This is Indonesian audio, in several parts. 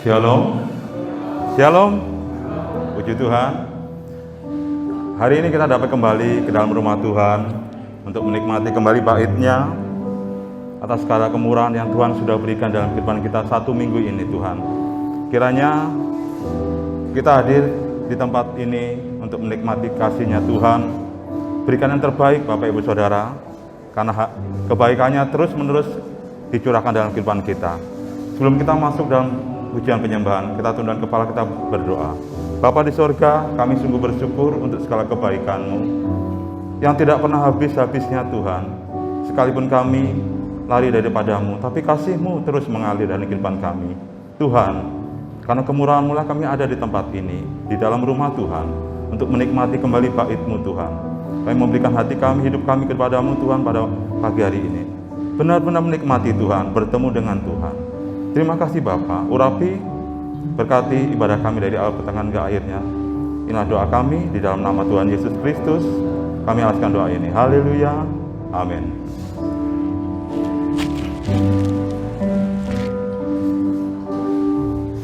Shalom, Shalom, puji Tuhan. Hari ini kita dapat kembali ke dalam rumah Tuhan untuk menikmati kembali bait-Nya atas segala kemurahan yang Tuhan sudah berikan dalam kehidupan kita satu minggu ini. Tuhan, kiranya kita hadir di tempat ini untuk menikmati kasih-Nya Tuhan. Berikan yang terbaik Bapak Ibu Saudara, karena kebaikannya terus-menerus dicurahkan dalam kehidupan kita. Sebelum kita masuk dalam pujian penyembahan, kita tundukkan kepala, kita berdoa. Bapa di sorga, kami sungguh bersyukur untuk segala kebaikan-Mu yang tidak pernah habis-habisnya Tuhan. Sekalipun kami lari daripada-Mu, tapi kasih-Mu terus mengalir dalam kehidupan kami. Tuhan, karena kemurahan-Mu lah kami ada di tempat ini, di dalam rumah Tuhan, untuk menikmati kembali bait-Mu Tuhan. Kami memberikan hati kami, hidup kami kepada-Mu Tuhan pada pagi hari ini. Benar-benar menikmati Tuhan, bertemu dengan Tuhan. Terima kasih Bapa, urapi, berkati ibadah kami dari awal pertengahan ke akhirnya. Inilah doa kami di dalam nama Tuhan Yesus Kristus. Kami alaskan doa ini. Haleluya. Amin.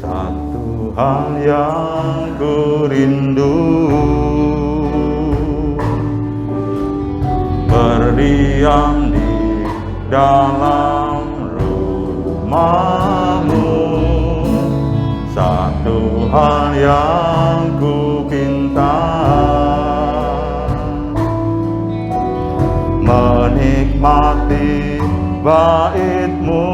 Satu hal yang ku rindu, berdiam di dalam rumah-Mu. Satu hal yang ku pinta, menikmati bait-Mu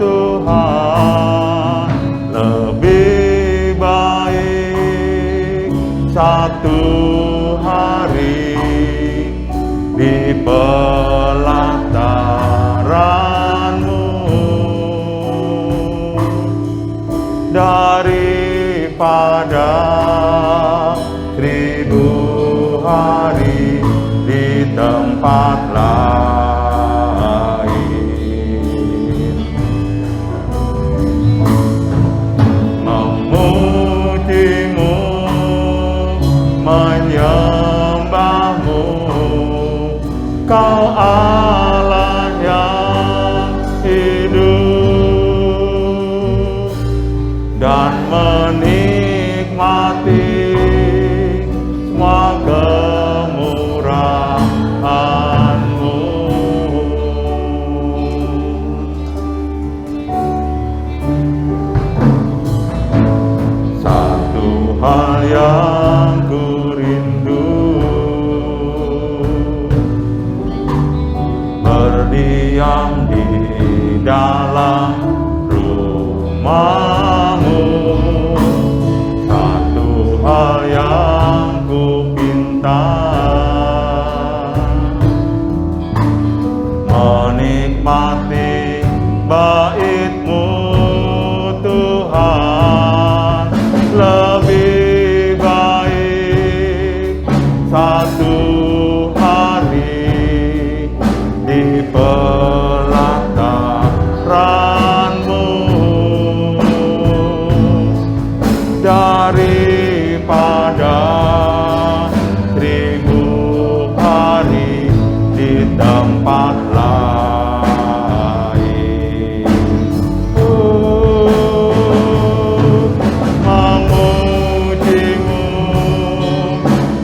Tuhan. Lebih baik satu hari di pelataran-Mu daripada 1000 hari di tempat lain. Memuji-Mu, menyembah-Mu, Kau Allah yang hidup, dan menikmati semua kemurahan-Mu. Satu hal yang ku rindu, berdiam di dalam rumah-Mu. Satu hal yang ku pinta, menikmati bait-Mu Tuhan. Lebih baik satu hari di pelataran-Mu daripada 1000 hari di tempat lain. Memuji-Mu,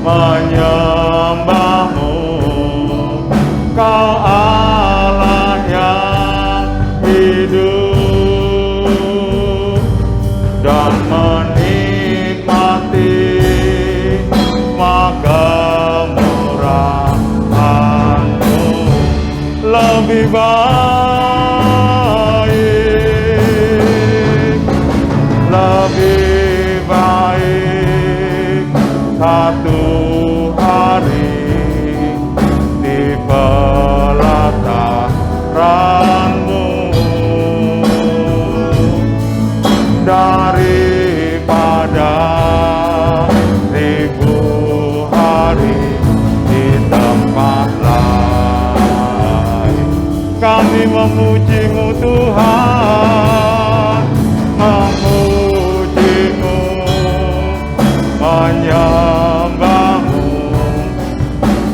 menyembah-Mu, Kau Allah yang hidup, dan menikmati kemurahan-Mu. Lebih baik, lebih baik satu hari di pelataran-Mu daripada 1000 hari di tempat lain. Kami memuji-Mu Tuhan, memuji-Mu, menyembah-Mu,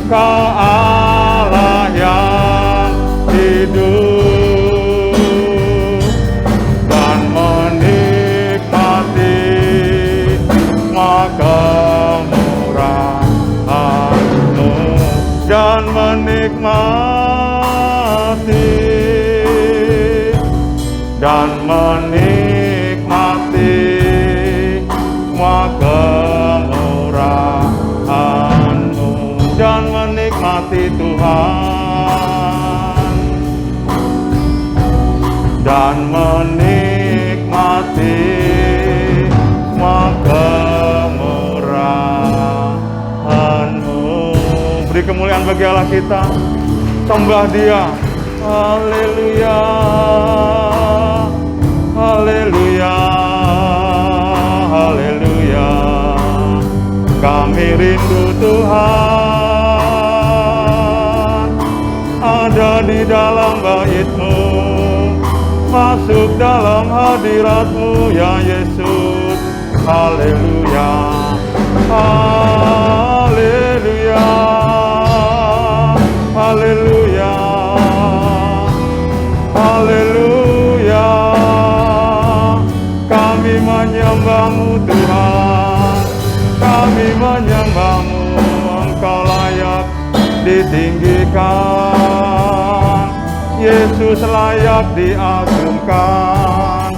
Kau Allah yang hidup, dan menikmati dan menikmati semua kemurahan-Mu dan menikmati Tuhan dan menikmati semua kemurahan-Mu. Beri kemuliaan bagi Allah kita, sembah Dia. Haleluya, haleluya, haleluya. Kami rindu Tuhan ada di dalam bait-Mu, masuk dalam hadirat-Mu ya Yesus. Haleluya, haleluya, haleluya, haleluya. Kami menyembah-Mu Tuhan, kami menyembah-Mu. Engkau layak ditinggikan, Yesus layak diagungkan.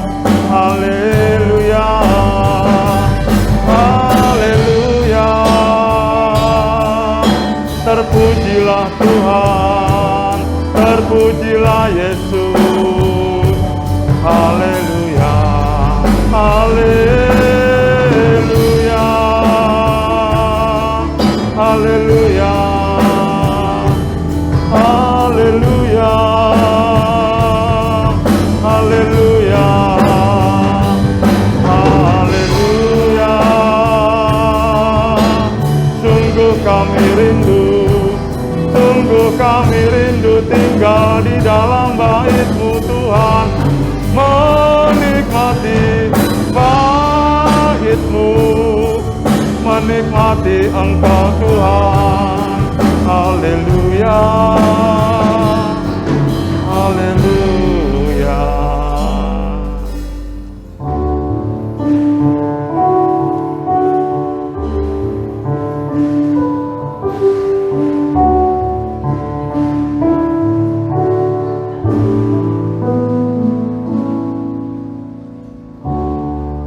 Haleluya, haleluya. Terpujilah Tuhan, terpujilah Yesus. Haleluya, haleluya, haleluya, haleluya, haleluya, haleluya. Sungguh kami rindu tinggal di dalam bait-Mu Tuhan, menikmati bait-Mu, menikmati Engkau Tuhan. Haleluya, haleluya.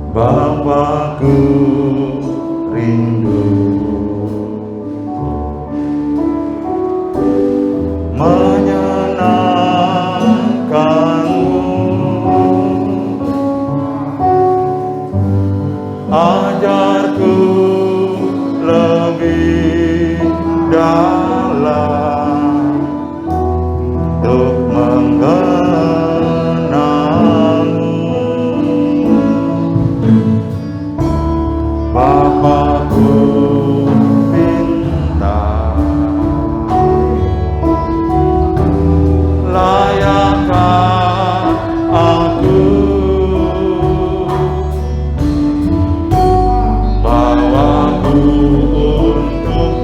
Bapakku rindu menyenangkan-Mu, ajarku lebih dalam untuk mengenal-Mu. Bapakku pinta, layakkah aku bawamu untuk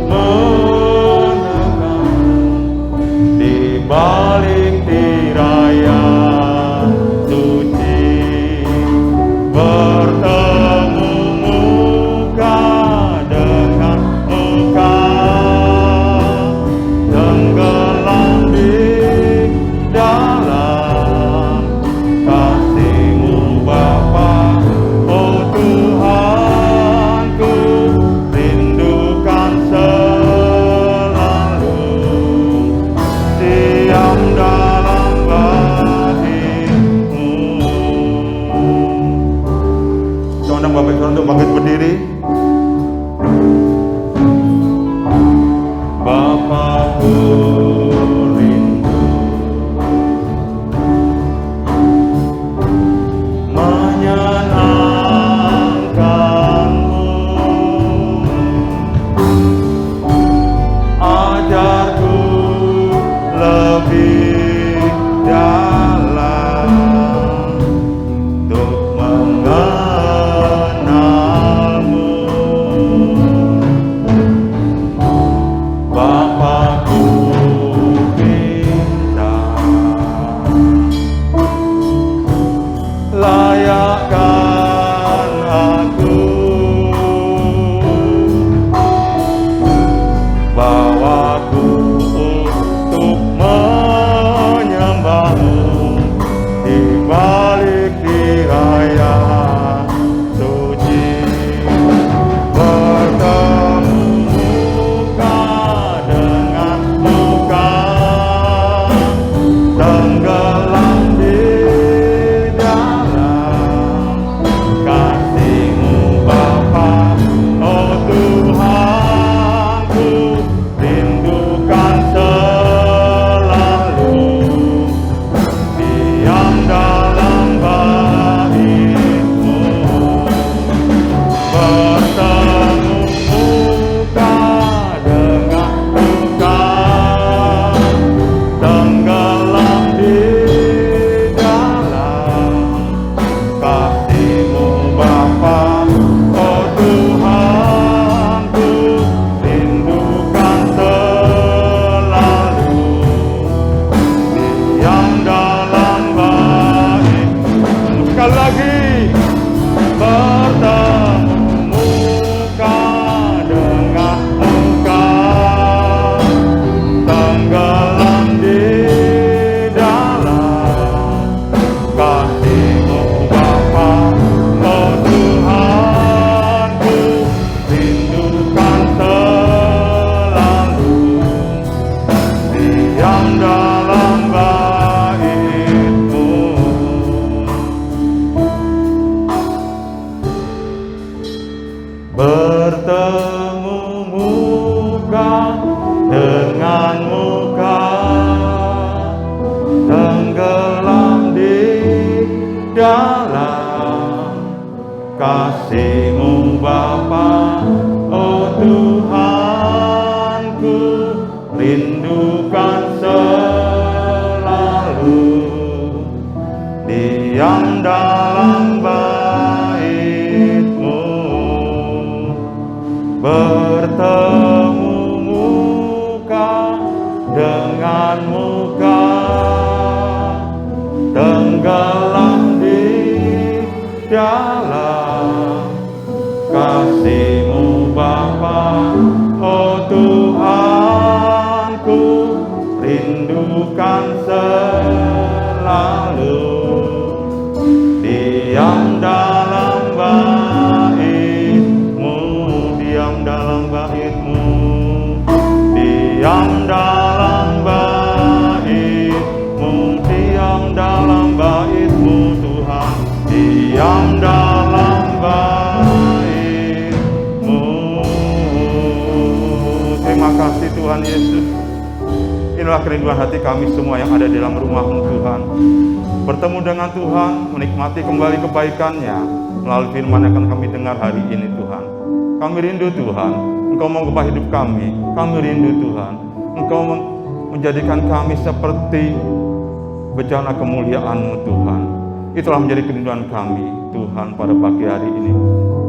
muka dengan muka, tenggelam di dalam kasih-Mu Bapa. Oh Tuhanku, rindukan selalu diam dalam bait-Mu, bertemu muka dengan muka, tenggelam di dalam kasih-Mu Bapa. Oh Tuhanku, rindukan selalu diam dalam bait-Mu, diam dalam bait-Mu, diam dalam bait-Mu, diam dalam bait-Mu Tuhan, diam dalam bait-Mu. Terima kasih Tuhan Yesus. Inilah kerinduan hati kami semua yang ada di dalam rumah-Mu Tuhan. Bertemu dengan Tuhan, menikmati kembali kebaikan-Nya melalui firman yang akan kami dengar hari ini Tuhan. Kami rindu Tuhan, Engkau mengubah hidup kami. Kami rindu Tuhan, Engkau menjadikan kami seperti bejana kemuliaan-Mu Tuhan. Itulah menjadi kerinduan kami Tuhan pada pagi hari ini.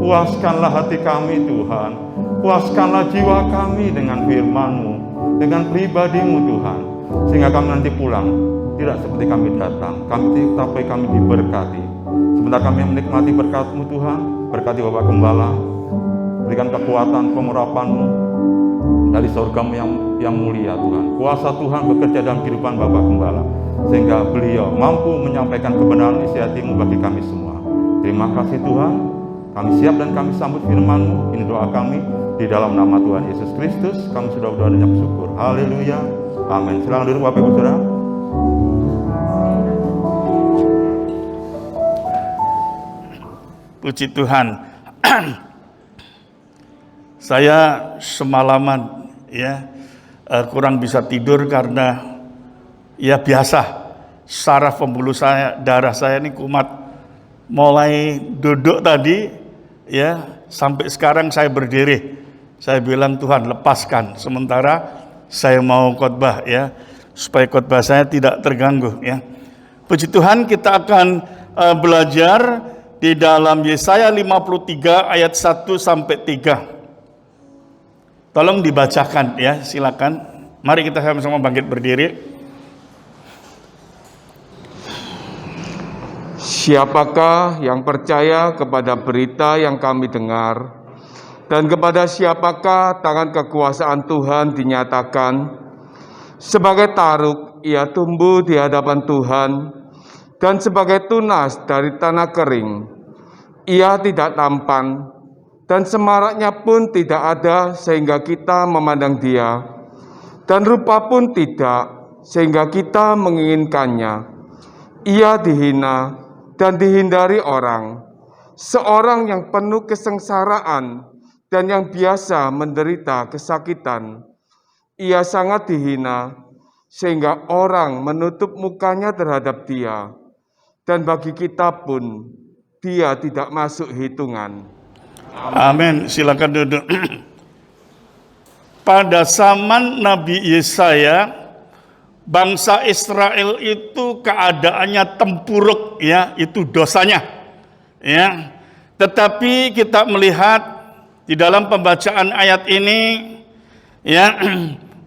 Puaskanlah hati kami Tuhan, puaskanlah jiwa kami dengan firman-Mu, dengan pribadi-Mu Tuhan, sehingga kami nanti pulang tidak seperti kami datang, tapi kami diberkati. Sebentar kami menikmati berkat-Mu Tuhan, berkati Bapak Gembala, berikan kekuatan pengurapan-Mu dari surga-Mu yang mulia Tuhan. Kuasa Tuhan bekerja dalam kehidupan Bapak Gembala, sehingga beliau mampu menyampaikan kebenaran isi hati-Mu bagi kami semua. Terima kasih Tuhan, kami siap dan kami sambut firman-Mu. Ini doa kami di dalam nama Tuhan Yesus Kristus. Kami sudah berdoa dan bersyukur. Haleluya, amin. Silakan duduk Bapak Ibu Saudara. Puji Tuhan. Saya semalaman kurang bisa tidur karena biasa saraf pembuluh darah saya ini kumat. Mulai duduk tadi sampai sekarang saya berdiri. Saya bilang Tuhan lepaskan sementara saya mau khotbah supaya khotbah saya tidak terganggu Puji Tuhan, kita akan belajar di dalam Yesaya 53 ayat 1 sampai 3. Tolong dibacakan silakan. Mari kita sama-sama bangkit berdiri. Siapakah yang percaya kepada berita yang kami dengar, dan kepada siapakah tangan kekuasaan Tuhan dinyatakan? Sebagai taruk ia tumbuh di hadapan Tuhan, dan sebagai tunas dari tanah kering. Ia tidak tampan, dan semaraknya pun tidak ada sehingga kita memandang dia, dan rupa pun tidak sehingga kita menginginkannya. Ia dihina dan dihindari orang, seorang yang penuh kesengsaraan dan yang biasa menderita kesakitan. Ia sangat dihina sehingga orang menutup mukanya terhadap dia, dan bagi kita pun dia tidak masuk hitungan. Amin. Silakan duduk. Pada zaman Nabi Yesaya, bangsa Israel itu keadaannya tempuruk itu dosanya. Tetapi kita melihat di dalam pembacaan ayat ini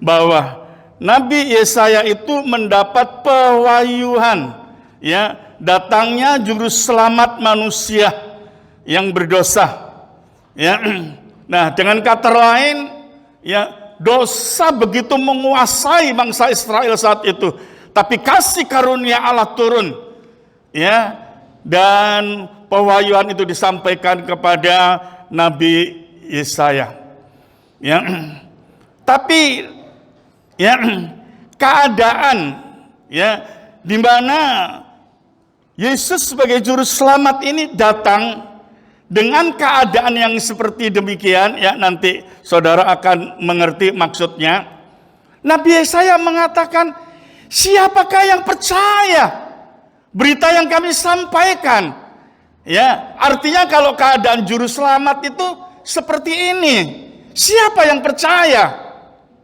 bahwa Nabi Yesaya itu mendapat pewahyuan datangnya juru selamat manusia yang berdosa. Nah, dengan kata lain, dosa begitu menguasai bangsa Israel saat itu, tapi kasih karunia Allah turun, dan pewahyuan itu disampaikan kepada Nabi Yesaya. Tapi keadaan di mana Yesus sebagai juru selamat ini datang dengan keadaan yang seperti demikian, ya nanti saudara akan mengerti maksudnya. Nabi Yesaya mengatakan, siapakah yang percaya berita yang kami sampaikan? Ya, artinya kalau keadaan juru selamat itu seperti ini, siapa yang percaya?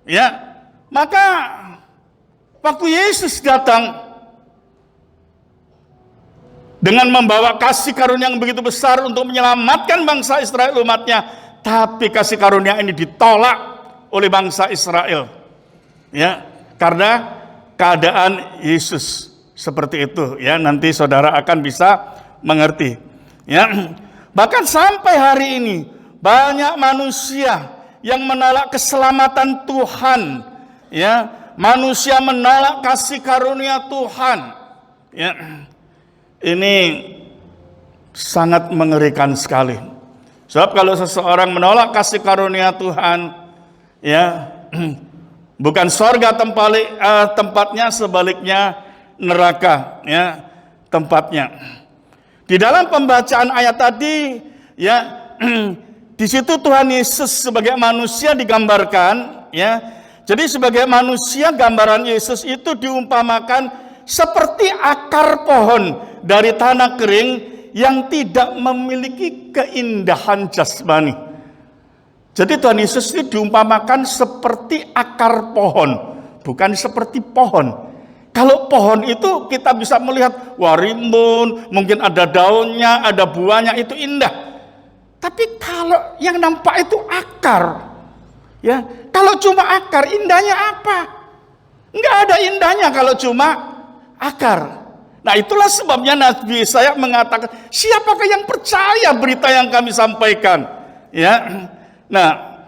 Ya, maka waktu Yesus datang dengan membawa kasih karunia yang begitu besar untuk menyelamatkan bangsa Israel umatnya, tapi kasih karunia ini ditolak oleh bangsa Israel. Ya, karena keadaan Yesus seperti itu, ya nanti saudara akan bisa mengerti. Ya, bahkan sampai hari ini banyak manusia yang menolak keselamatan Tuhan, ya, manusia menolak kasih karunia Tuhan. Ya, ini sangat mengerikan sekali. Sebab kalau seseorang menolak kasih karunia Tuhan, ya bukan sorga tempatnya, sebaliknya neraka, ya tempatnya. Di dalam pembacaan ayat tadi, ya di situ Tuhan Yesus sebagai manusia digambarkan, ya. Jadi sebagai manusia, gambaran Yesus itu diumpamakan seperti akar pohon dari tanah kering yang tidak memiliki keindahan jasmani. Jadi Tuhan Yesus itu diumpamakan seperti akar pohon, bukan seperti pohon. Kalau pohon itu kita bisa melihat warimbun, mungkin ada daunnya, ada buahnya, itu indah. Tapi kalau yang nampak itu akar, ya. Kalau cuma akar, indahnya apa? Enggak ada indahnya kalau cuma akar. Nah, itulah sebabnya Nabi Yesaya mengatakan, siapakah yang percaya berita yang kami sampaikan? Ya. Nah,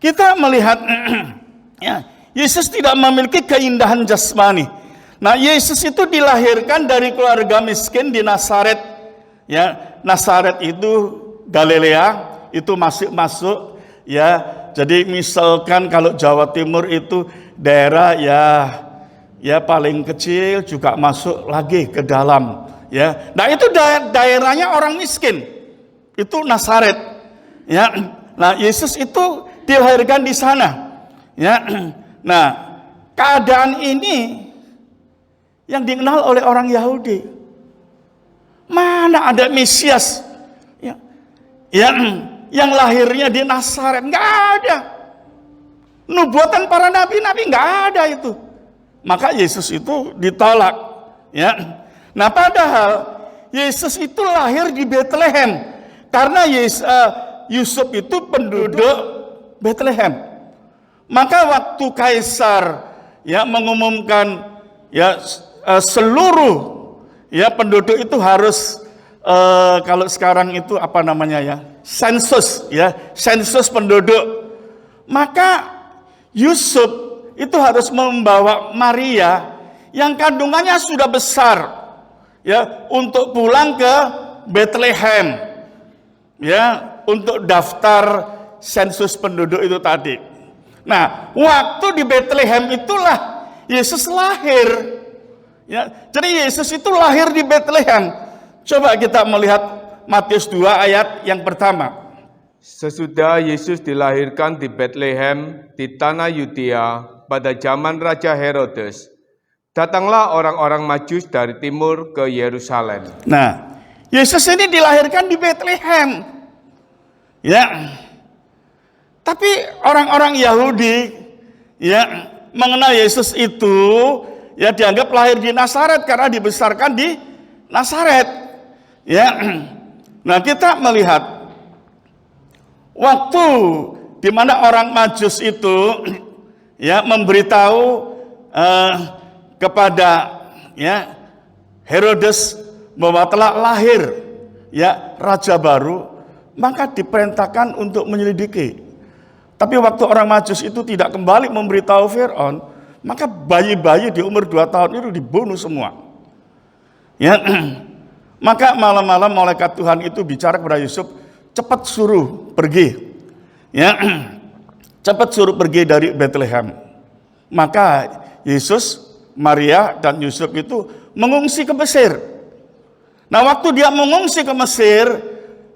kita melihat ya, Yesus tidak memiliki keindahan jasmani. Nah, Yesus itu dilahirkan dari keluarga miskin di Nazaret. Ya, Nazaret itu Galilea, itu masuk, ya. Jadi misalkan kalau Jawa Timur itu daerah ya paling kecil juga masuk lagi ke dalam, ya. Nah, itu daerahnya orang miskin. Itu Nazaret. Ya. Nah, Yesus itu dilahirkan di sana. Ya. Nah, keadaan ini yang dikenal oleh orang Yahudi. Mana ada Mesias yang lahirnya di Nazaret? Enggak ada. Nubuatan para nabi-nabi enggak ada itu. Maka Yesus itu ditolak, ya. Nah, padahal Yesus itu lahir di Bethlehem karena Yusuf itu penduduk Bethlehem. Maka waktu kaisar ya mengumumkan ya seluruh ya penduduk itu harus kalau sekarang itu apa namanya ya, sensus penduduk. Maka Yusuf itu harus membawa Maria yang kandungannya sudah besar ya untuk pulang ke Bethlehem ya untuk daftar sensus penduduk itu tadi. Nah, waktu di Bethlehem itulah Yesus lahir. Ya, jadi Yesus itu lahir di Bethlehem. Coba kita melihat Matius 2 ayat yang pertama. Sesudah Yesus dilahirkan di Bethlehem di tanah Yudea pada zaman Raja Herodes, datanglah orang-orang Majus dari timur ke Yerusalem. Nah, Yesus ini dilahirkan di Bethlehem. Ya. Tapi orang-orang Yahudi ya mengenal Yesus itu ya dianggap lahir di Nazaret karena dibesarkan di Nazaret. Ya. Nah, kita melihat waktu di mana orang Majus itu ya memberitahu kepada ya Herodes bahwa telah lahir ya raja baru, maka diperintahkan untuk menyelidiki. Tapi waktu orang Majus itu tidak kembali memberitahu Firaun, maka bayi-bayi di umur 2 tahun itu dibunuh semua. Ya. Maka malam-malam malaikat Tuhan itu bicara kepada Yusuf, cepat suruh pergi. Ya. Cepat suruh pergi dari Bethlehem. Maka Yesus, Maria dan Yusuf itu mengungsi ke Mesir. Nah, waktu dia mengungsi ke Mesir,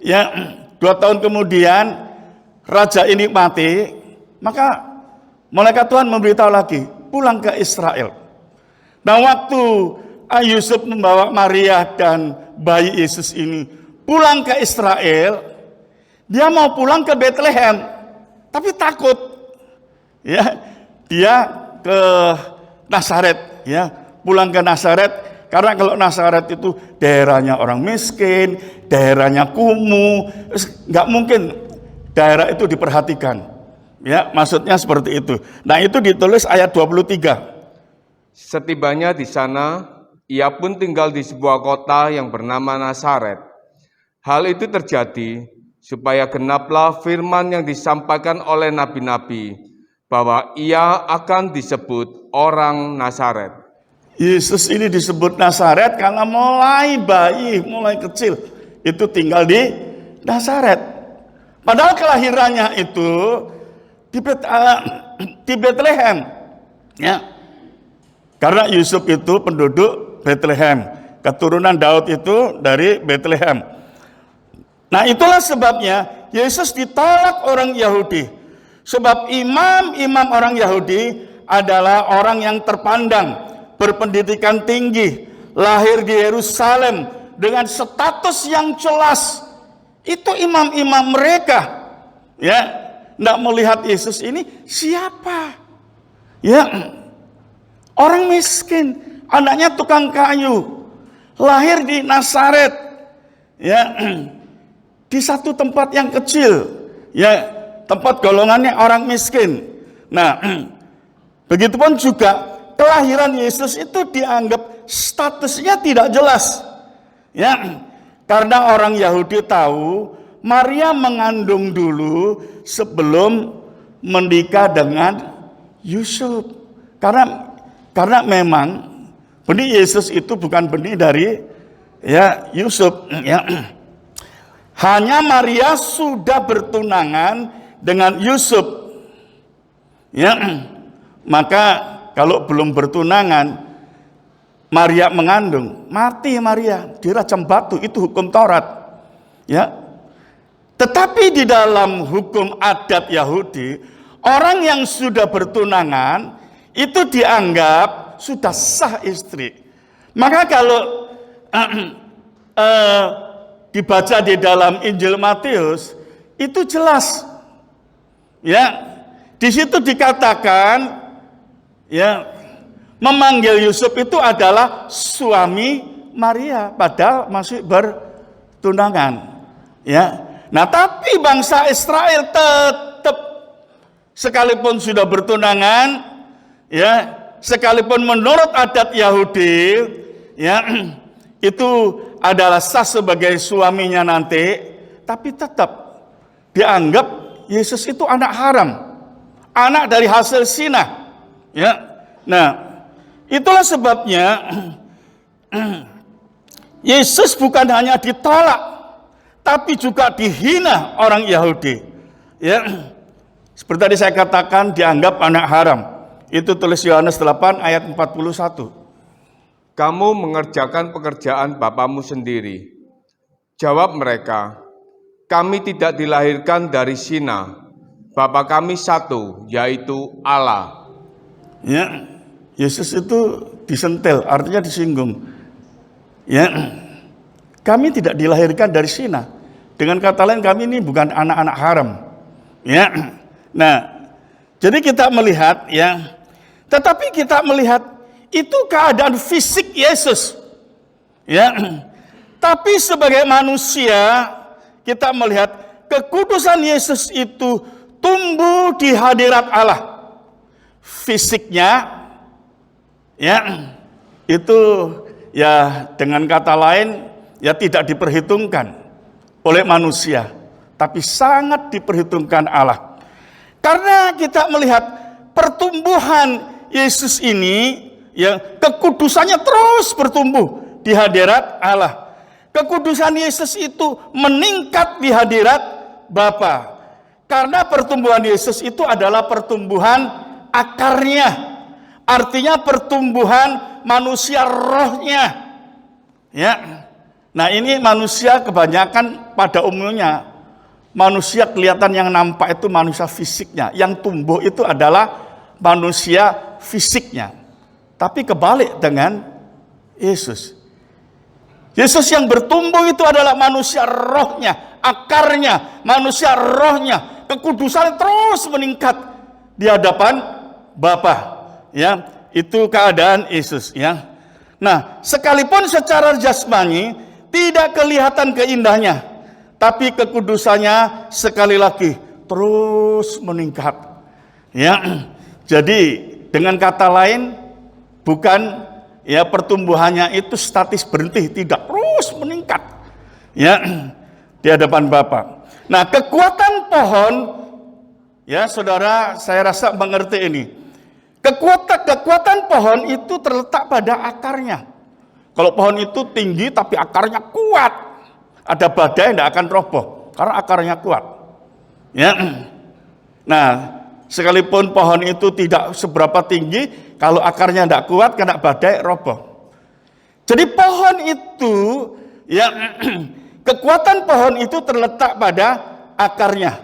ya 2 tahun kemudian raja ini mati, maka malaikat Tuhan memberitahu lagi, pulang ke Israel. Nah, waktu Yusuf membawa Maria dan bayi Yesus ini pulang ke Israel, dia mau pulang ke Bethlehem, tapi takut. Ya, dia ke Nazaret, ya, pulang ke Nazaret, karena kalau Nazaret itu daerahnya orang miskin, daerahnya kumuh, nggak mungkin daerah itu diperhatikan. Ya, maksudnya seperti itu. Nah, itu ditulis ayat 23. Setibanya di sana, ia pun tinggal di sebuah kota yang bernama Nazaret. Hal itu terjadi supaya genaplah firman yang disampaikan oleh nabi-nabi, bahwa ia akan disebut orang Nazaret. Yesus ini disebut Nazaret karena mulai bayi, mulai kecil, itu tinggal di Nazaret. Padahal kelahirannya itu di Bethlehem. Ya. Karena Yusuf itu penduduk Bethlehem, keturunan Daud itu dari Bethlehem. Nah, itulah sebabnya Yesus ditolak orang Yahudi. Sebab imam-imam orang Yahudi adalah orang yang terpandang, berpendidikan tinggi, lahir di Yerusalem dengan status yang jelas. Itu imam-imam mereka. Ya, tidak melihat Yesus ini siapa? Ya, orang miskin, anaknya tukang kayu, lahir di Nazaret. Ya, di satu tempat yang kecil, ya, tempat golongannya orang miskin. Nah, begitupun juga kelahiran Yesus itu dianggap statusnya tidak jelas. Ya, karena orang Yahudi tahu Maria mengandung dulu sebelum menikah dengan Yusuf. Karena memang benih Yesus itu bukan benih dari ya Yusuf, ya. Hanya Maria sudah bertunangan dengan Yusuf. Ya. Maka kalau belum bertunangan Maria mengandung, mati Maria, dirajam batu, itu hukum Taurat. Ya. Tetapi di dalam hukum adat Yahudi, orang yang sudah bertunangan itu dianggap sudah sah istri. Maka kalau dibaca di dalam Injil Matius itu jelas, ya, di situ dikatakan, ya, memanggil Yusuf itu adalah suami Maria, padahal masih bertunangan, ya. Nah, tapi bangsa Israel tetap sekalipun sudah bertunangan, ya, sekalipun menurut adat Yahudi, ya, itu adalah sah sebagai suaminya nanti, tapi tetap dianggap Yesus itu anak haram, anak dari hasil zina. Ya, nah, itulah sebabnya Yesus bukan hanya ditolak, tapi juga dihina orang Yahudi. Ya, seperti tadi saya katakan, dianggap anak haram. Itu tulis Yohanes 8 ayat 41. Kamu mengerjakan pekerjaan bapamu sendiri. Jawab mereka, kami tidak dilahirkan dari zina. Bapa kami satu, yaitu Allah. Ya, Yesus itu disentil, artinya disinggung. Ya, kami tidak dilahirkan dari zina. Dengan kata lain, kami ini bukan anak-anak haram. Ya, nah, jadi kita melihat, ya, tetapi kita melihat itu keadaan fisik Yesus. Ya. Tapi sebagai manusia kita melihat kekudusan Yesus itu tumbuh di hadirat Allah. Fisiknya, ya, itu ya dengan kata lain ya tidak diperhitungkan oleh manusia, tapi sangat diperhitungkan Allah. Karena kita melihat pertumbuhan Yesus ini, ya, kekudusannya terus bertumbuh di hadirat Allah. Kekudusan Yesus itu meningkat di hadirat Bapa. Karena pertumbuhan Yesus itu adalah pertumbuhan akarnya. Artinya pertumbuhan manusia rohnya. Ya. Nah, ini manusia kebanyakan pada umumnya manusia kelihatan yang nampak itu manusia fisiknya, yang tumbuh itu adalah manusia fisiknya. Tapi kebalik dengan Yesus. Yesus yang bertumbuh itu adalah manusia rohnya, akarnya, manusia rohnya, kekudusan terus meningkat di hadapan Bapa. Ya, itu keadaan Yesus. Ya. Nah, sekalipun secara jasmani tidak kelihatan keindahannya, tapi kekudusannya sekali lagi terus meningkat. Ya, jadi dengan kata lain, bukan ya pertumbuhannya itu statis berhenti, tidak, terus meningkat. Ya, di hadapan Bapa. Nah, kekuatan pohon, ya saudara, saya rasa mengerti ini. Kekuatan pohon itu terletak pada akarnya. Kalau pohon itu tinggi tapi akarnya kuat, ada badai tidak akan roboh karena akarnya kuat. Ya. Nah, sekalipun pohon itu tidak seberapa tinggi, kalau akarnya tidak kuat kena badai roboh. Jadi pohon itu, ya, kekuatan pohon itu terletak pada akarnya.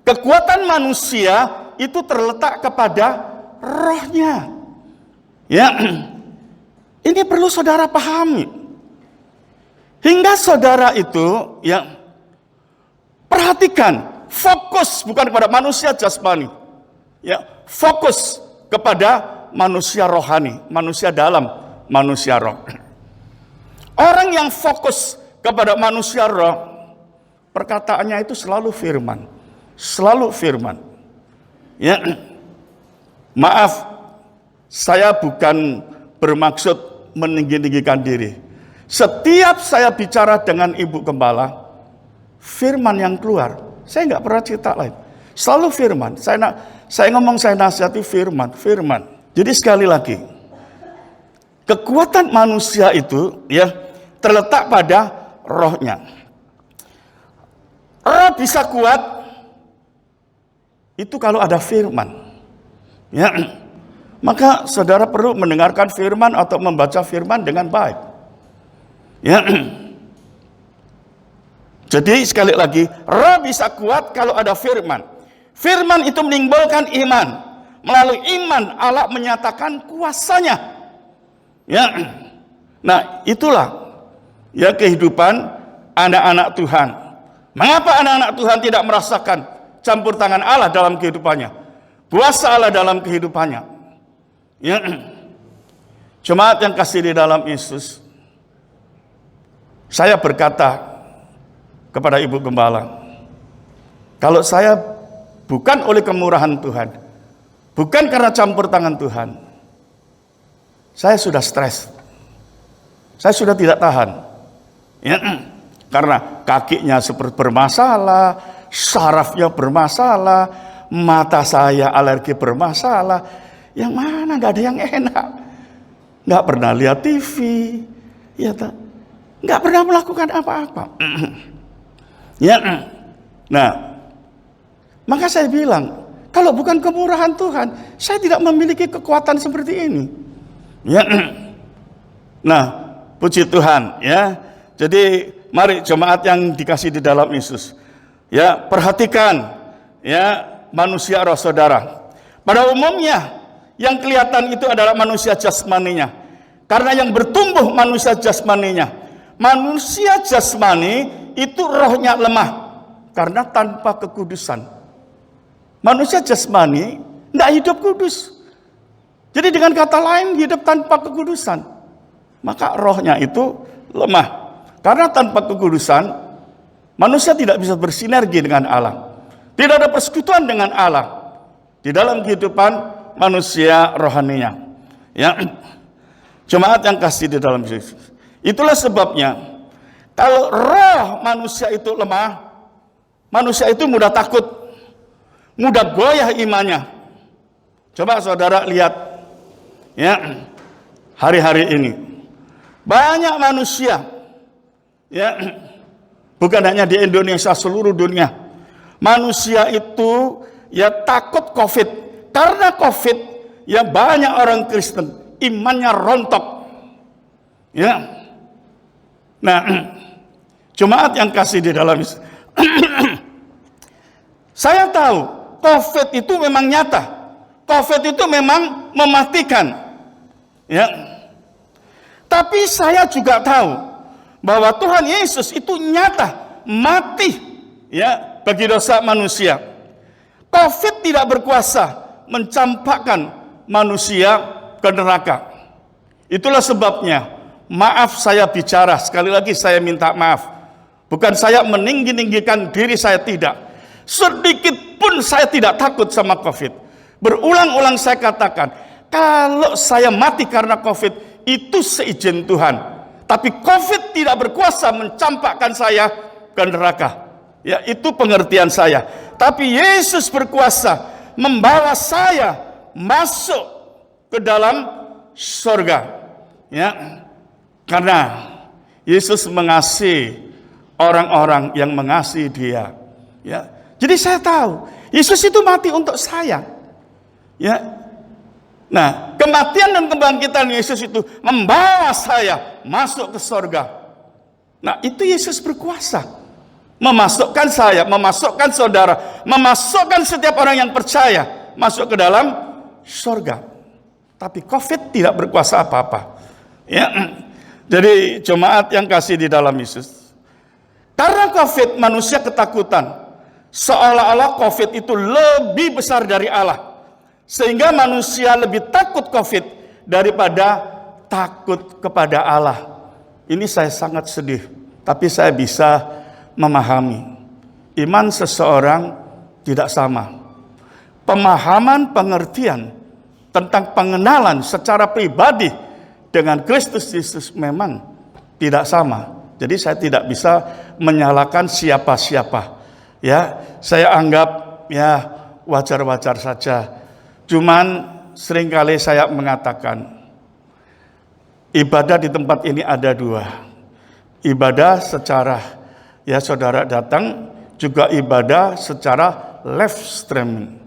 Kekuatan manusia itu terletak kepada rohnya. Ya, ini perlu saudara pahami. Hingga saudara itu, ya, perhatikan, fokus bukan kepada manusia jasmani, ya, fokus kepada manusia rohani, manusia dalam, manusia roh. Orang yang fokus kepada manusia roh, perkataannya itu selalu firman, selalu firman. Ya. Maaf, saya bukan bermaksud meninggi-tinggikan diri. Setiap saya bicara dengan Ibu Gembala, firman yang keluar, saya nggak pernah cerita lain. Selalu firman. Saya ngomong, saya nasihati firman. Jadi sekali lagi, kekuatan manusia itu, ya, terletak pada rohnya. Roh bisa kuat itu kalau ada firman. Ya, maka saudara perlu mendengarkan firman atau membaca firman dengan baik. Ya. Jadi sekali lagi, roh bisa kuat kalau ada firman. Firman itu menimbulkan iman. Melalui iman Allah menyatakan kuasanya. Ya. Nah, itulah ya kehidupan anak-anak Tuhan. Mengapa anak-anak Tuhan tidak merasakan campur tangan Allah dalam kehidupannya? Kuasa Allah dalam kehidupannya. Ya. Jemaat yang kasih di dalam Yesus, saya berkata kepada Ibu Gembala, kalau saya bukan oleh kemurahan Tuhan, bukan karena campur tangan Tuhan, saya sudah stres. Saya sudah tidak tahan. Ya. Karena kakinya seperti bermasalah, sarafnya bermasalah, mata saya alergi bermasalah, yang mana nggak ada yang enak, nggak pernah lihat TV, ya tak, nggak pernah melakukan apa-apa. Ya, nah, maka saya bilang, kalau bukan kemurahan Tuhan, saya tidak memiliki kekuatan seperti ini. Ya, nah, puji Tuhan, ya. Jadi mari jemaat yang dikasih di dalam Yesus, ya, perhatikan, ya. Manusia roh saudara. Pada umumnya yang kelihatan itu adalah manusia jasmaninya. Karena yang bertumbuh manusia jasmaninya. Manusia jasmani itu rohnya lemah karena tanpa kekudusan. Manusia jasmani tidak hidup kudus. Jadi dengan kata lain hidup tanpa kekudusan. Maka rohnya itu lemah. Karena tanpa kekudusan manusia tidak bisa bersinergi dengan Allah. Tidak ada persekutuan dengan Allah di dalam kehidupan manusia rohaninya. Ya, jemaat yang kasih di dalam Yesus. Itulah sebabnya kalau roh manusia itu lemah, manusia itu mudah takut, mudah goyah imannya. Coba saudara lihat, ya, hari-hari ini banyak manusia, ya, bukan hanya di Indonesia, seluruh dunia. Manusia itu ya takut COVID. Karena COVID, ya banyak orang Kristen imannya rontok. Ya. Nah, jemaat yang kasih di dalam Saya tahu COVID itu memang nyata. COVID itu memang mematikan. Ya. Tapi saya juga tahu bahwa Tuhan Yesus itu nyata mati ya bagi dosa manusia. COVID tidak berkuasa mencampakkan manusia ke neraka. Itulah sebabnya, maaf saya bicara, sekali lagi saya minta maaf. Bukan saya meninggi-ninggikan diri saya, tidak. Sedikit pun saya tidak takut sama COVID. Berulang-ulang saya katakan, kalau saya mati karena COVID, itu seizin Tuhan. Tapi COVID tidak berkuasa mencampakkan saya ke neraka. Ya, itu pengertian saya. Tapi Yesus berkuasa membawa saya masuk ke dalam surga. Ya, karena Yesus mengasihi orang-orang yang mengasihi Dia. Ya, jadi saya tahu Yesus itu mati untuk saya. Ya, nah kematian dan kebangkitan Yesus itu membawa saya masuk ke surga. Nah itu Yesus berkuasa memasukkan saya, memasukkan saudara, memasukkan setiap orang yang percaya masuk ke dalam surga. Tapi COVID tidak berkuasa apa-apa. Ya, jadi jemaat yang kasih di dalam Yesus, karena COVID manusia ketakutan, seolah-olah COVID itu lebih besar dari Allah, sehingga manusia lebih takut COVID daripada takut kepada Allah. Ini saya sangat sedih, tapi saya bisa memahami. Iman seseorang tidak sama. Pemahaman pengertian tentang pengenalan secara pribadi dengan Kristus Yesus memang tidak sama. Jadi saya tidak bisa menyalahkan siapa-siapa. Ya, saya anggap ya wajar-wajar saja. Cuman seringkali saya mengatakan ibadah di tempat ini ada dua. Ibadah secara ya saudara datang, juga ibadah secara live streaming.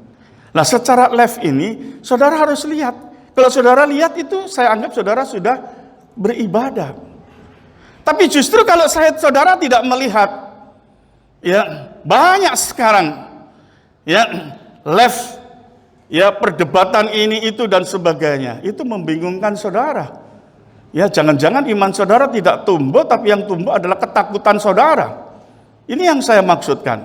Nah, secara live ini saudara harus lihat. Kalau saudara lihat itu, saya anggap saudara sudah beribadah. Tapi justru kalau saudara tidak melihat, ya banyak sekarang, ya live, ya perdebatan ini itu dan sebagainya, itu membingungkan saudara. Ya jangan-jangan iman saudara tidak tumbuh, tapi yang tumbuh adalah ketakutan saudara. Ini yang saya maksudkan.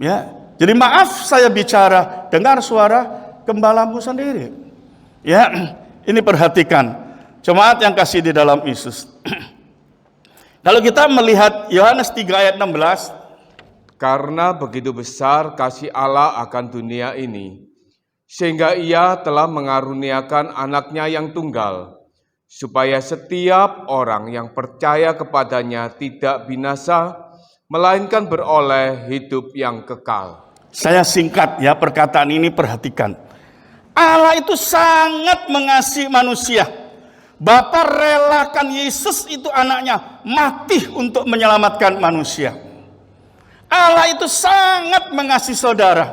Ya, jadi maaf saya bicara, dengar suara gembalamu sendiri. Ya, ini perhatikan, jemaat yang kasih di dalam Yesus. Kalau kita melihat Yohanes 3 ayat 16, karena begitu besar kasih Allah akan dunia ini, sehingga Ia telah mengaruniakan anaknya yang tunggal, supaya setiap orang yang percaya kepadanya tidak binasa, melainkan beroleh hidup yang kekal. Saya singkat ya perkataan ini, perhatikan. Allah itu sangat mengasihi manusia. Bapa relakan Yesus itu anaknya mati untuk menyelamatkan manusia. Allah itu sangat mengasihi saudara.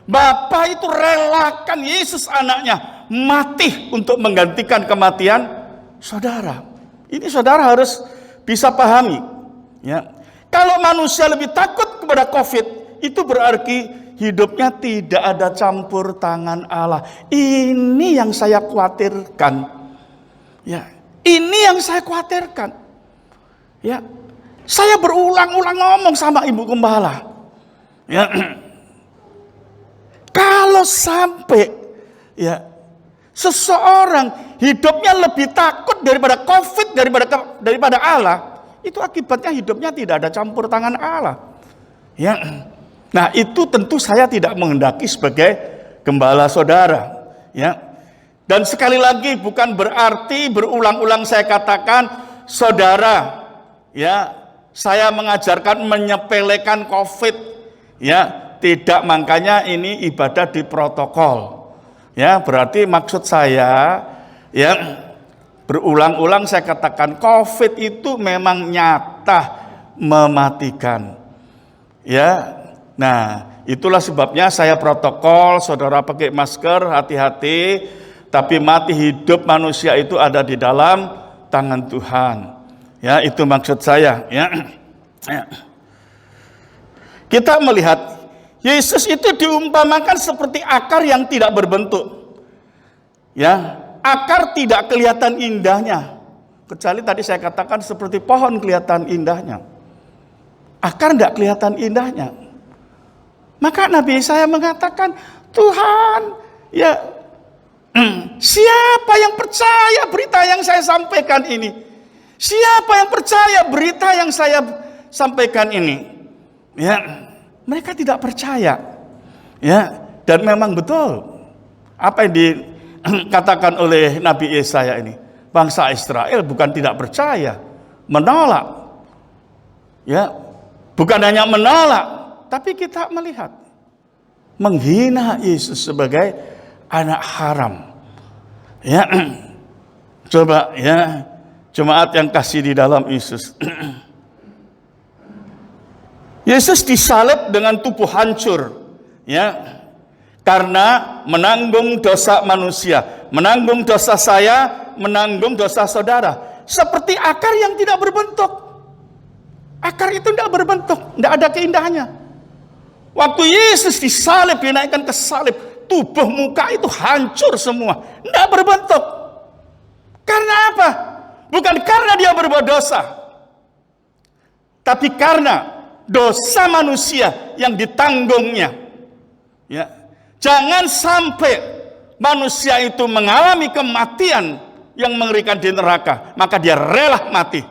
Bapa itu relakan Yesus anaknya mati untuk menggantikan kematian saudara. Ini saudara harus bisa pahami. Ya. Kalau manusia lebih takut kepada COVID, itu berarti hidupnya tidak ada campur tangan Allah. Ini yang saya khawatirkan. Ya, ini yang saya khawatirkan. Ya, saya berulang-ulang ngomong sama Ibu Gembala. Ya, kalau sampai ya seseorang hidupnya lebih takut daripada COVID daripada Allah, itu akibatnya hidupnya tidak ada campur tangan Allah. Ya. Nah, itu tentu saya tidak menghendaki sebagai gembala saudara, ya. Dan sekali lagi bukan berarti berulang-ulang saya katakan saudara, ya, saya mengajarkan menyepelekan COVID, ya, tidak, makanya ini ibadah di protokol. Ya, berarti maksud saya, ya, berulang-ulang saya katakan COVID itu memang nyata mematikan. Ya. Nah, itulah sebabnya saya protokol, saudara pakai masker, hati-hati, tapi mati hidup manusia itu ada di dalam tangan Tuhan. Ya, itu maksud saya. Ya. Kita melihat Yesus itu diumpamakan seperti akar yang tidak berbentuk. Ya, akar tidak kelihatan indahnya. Kecuali tadi saya katakan seperti pohon kelihatan indahnya. Akar tidak kelihatan indahnya. Maka Nabi Yesaya mengatakan, Tuhan, ya siapa yang percaya berita yang saya sampaikan ini? Siapa yang percaya berita yang saya sampaikan ini? Ya, mereka tidak percaya. Ya, dan memang betul apa yang dikatakan oleh Nabi Yesaya ini. Bangsa Israel bukan tidak percaya, menolak. Ya, bukan hanya menolak, tapi kita melihat menghina Yesus sebagai anak haram. Ya, coba ya, jemaat yang kasih di dalam Yesus. Yesus disalib dengan tubuh hancur, ya, karena menanggung dosa manusia, menanggung dosa saya, menanggung dosa saudara. Seperti akar yang tidak berbentuk. Akar itu tidak berbentuk, tidak ada keindahannya. Waktu Yesus disalib, dinaikkan ke salib, tubuh muka itu hancur semua, tidak berbentuk. Karena apa? Bukan karena dia berbuat dosa, tapi karena dosa manusia yang ditanggungnya. Ya, jangan sampai manusia itu mengalami kematian yang mengerikan di neraka, maka dia rela mati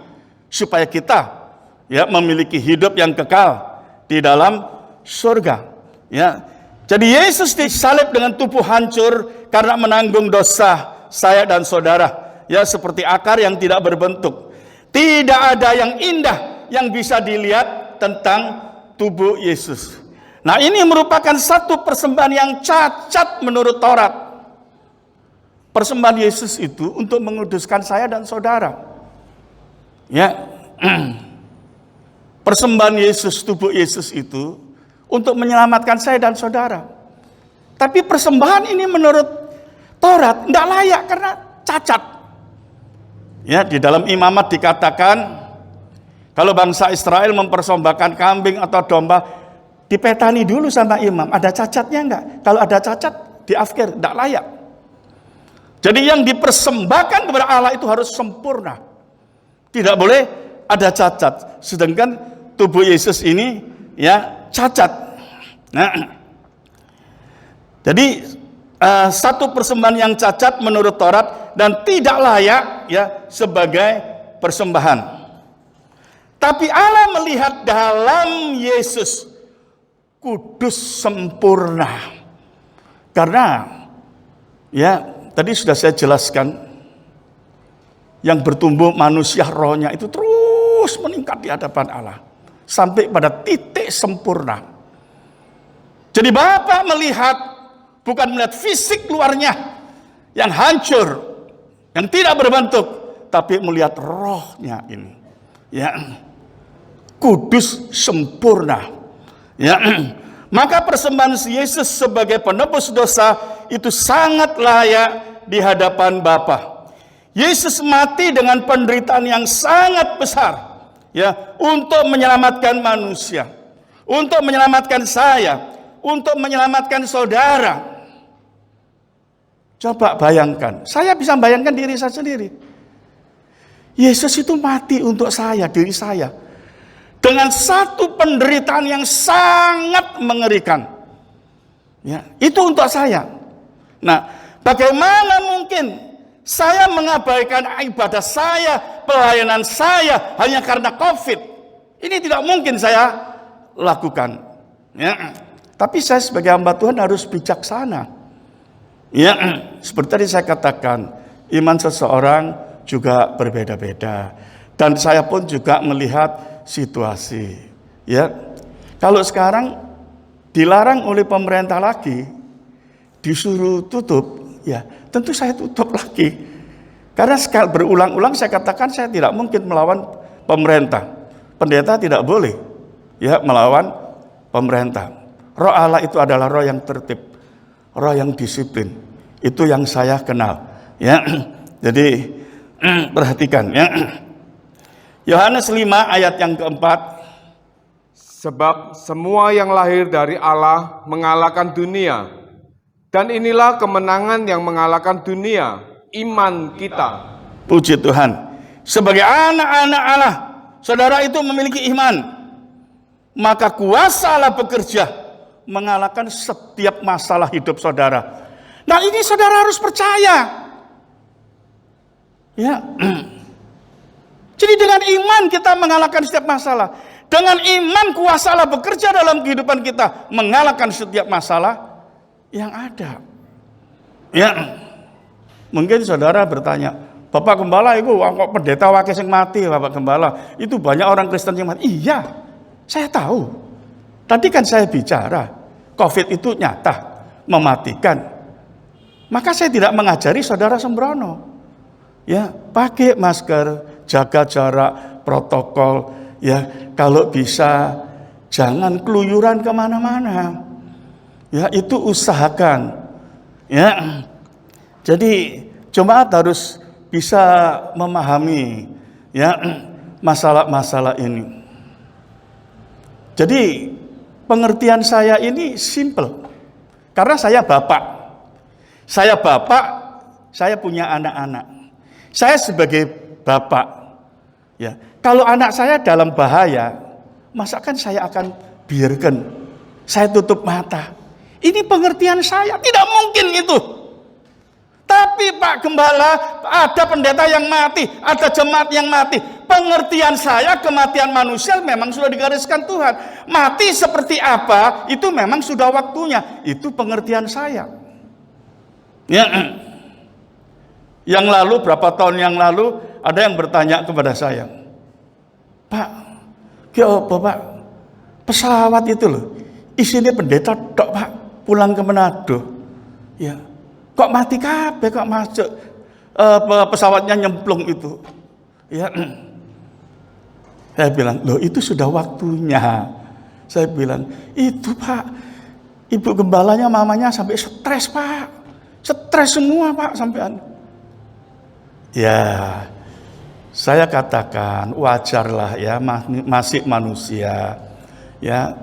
supaya kita ya memiliki hidup yang kekal di dalam surga. Ya, jadi Yesus disalib dengan tubuh hancur karena menanggung dosa saya dan saudara. Ya, seperti akar yang tidak berbentuk. Tidak ada yang indah yang bisa dilihat tentang tubuh Yesus. Nah, ini merupakan satu persembahan yang cacat menurut Taurat. Persembahan Yesus itu untuk menguduskan saya dan saudara. Ya. Persembahan Yesus, tubuh Yesus itu untuk menyelamatkan saya dan saudara. Tapi persembahan ini menurut Taurat tidak layak karena cacat. Ya, di dalam Imamat dikatakan kalau bangsa Israel mempersembahkan kambing atau domba, dipetani dulu sama imam, ada cacatnya enggak? Kalau ada cacat, diafkir, tidak layak. Jadi yang dipersembahkan kepada Allah itu harus sempurna. Tidak boleh ada cacat. Sedangkan tubuh Yesus ini ya cacat. Nah, jadi satu persembahan yang cacat menurut Taurat dan tidak layak ya sebagai persembahan. Tapi Allah melihat dalam Yesus kudus sempurna. Karena ya tadi sudah saya jelaskan, yang bertumbuh manusia rohnya itu terus meningkat di hadapan Allah sampai pada titik sempurna. Jadi Bapa melihat bukan melihat fisik luarnya yang hancur, yang tidak berbentuk, tapi melihat rohnya ini. Ya, kudus sempurna. Ya, maka persembahan Yesus sebagai penebus dosa itu sangat layak di hadapan Bapa. Yesus mati dengan penderitaan yang sangat besar, ya, untuk menyelamatkan manusia, untuk menyelamatkan saya, untuk menyelamatkan saudara. Coba bayangkan, saya bisa bayangkan diri saya sendiri. Yesus itu mati untuk saya, diri saya, dengan satu penderitaan yang sangat mengerikan. Ya, itu untuk saya. Nah, bagaimana mungkin saya mengabaikan ibadah saya, pelayanan saya hanya karena COVID? Ini tidak mungkin saya lakukan. Ya, tapi saya sebagai hamba Tuhan harus bijaksana. Ya, seperti tadi saya katakan, iman seseorang juga berbeda-beda. Dan saya pun juga melihat situasi. Ya, kalau sekarang dilarang oleh pemerintah lagi, disuruh tutup, ya tentu saya tutup lagi. Karena sekali berulang-ulang saya katakan saya tidak mungkin melawan pemerintah. Pendeta tidak boleh ya melawan pemerintah. Roh Allah itu adalah roh yang tertib, roh yang disiplin. Itu yang saya kenal. Ya, jadi perhatikan ya. Yohanes 5 ayat yang keempat. Sebab semua yang lahir dari Allah mengalahkan dunia. Dan inilah kemenangan yang mengalahkan dunia, iman kita. Puji Tuhan. Sebagai anak-anak Allah, saudara itu memiliki iman. Maka kuasa Allah bekerja mengalahkan setiap masalah hidup saudara. Nah, ini saudara harus percaya. Ya. Jadi dengan iman kita mengalahkan setiap masalah. Dengan iman kuasa Allah bekerja dalam kehidupan kita, mengalahkan setiap masalah yang ada. Ya. Mungkin saudara bertanya, Bapak Gembala itu kok pendeta wakil yang mati, Bapak Gembala. Itu banyak orang Kristen yang mati. Iya, saya tahu. Tadi kan saya bicara, COVID itu nyata, mematikan. Maka saya tidak mengajari saudara sembrono. Ya, pakai masker, jaga jarak, protokol. Ya, kalau bisa jangan keluyuran kemana-mana. Ya, itu usahakan. Ya, jadi jemaat harus bisa memahami ya masalah-masalah ini. Jadi pengertian saya ini simple. Karena saya bapak. Saya bapak, saya punya anak-anak. Saya sebagai bapak ya, kalau anak saya dalam bahaya, masakan saya akan biarkan? Saya tutup mata. Ini pengertian saya, tidak mungkin itu. Tapi Pak Gembala, ada pendeta yang mati, ada jemaat yang mati. Pengertian saya, kematian manusia memang sudah digariskan Tuhan. Mati seperti apa, itu memang sudah waktunya. Itu pengertian saya. Ya. Yang lalu, berapa tahun yang lalu, ada yang bertanya kepada saya, Pak, Pak, pesawat itu loh, isinya pendeta tok Pak, pulang ke Manado. Ya. Kok mati kabeh, kok masuk pesawatnya nyemplung itu. Ya. Saya bilang, loh itu sudah waktunya. Saya bilang, itu Pak, Ibu Gembalanya mamanya sampai stres Pak. Stres semua Pak sampean. Ya, saya katakan wajarlah ya, masih manusia. Ya,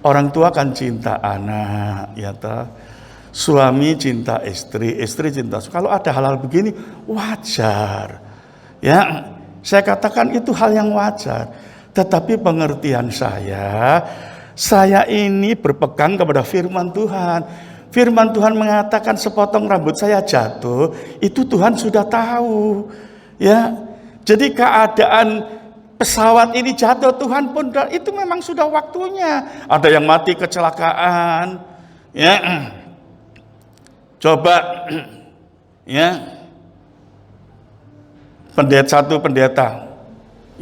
orang tua kan cinta anak, ya toh. Suami cinta istri, istri cinta suami. Kalau ada hal-hal begini wajar. Ya, saya katakan itu hal yang wajar. Tetapi pengertian saya ini berpegang kepada firman Tuhan. Firman Tuhan mengatakan sepotong rambut saya jatuh, itu Tuhan sudah tahu. Ya. Jadi keadaan pesawat ini jatuh, Tuhan pun itu memang sudah waktunya. Ada yang mati kecelakaan. Ya. Coba ya. Satu pendeta.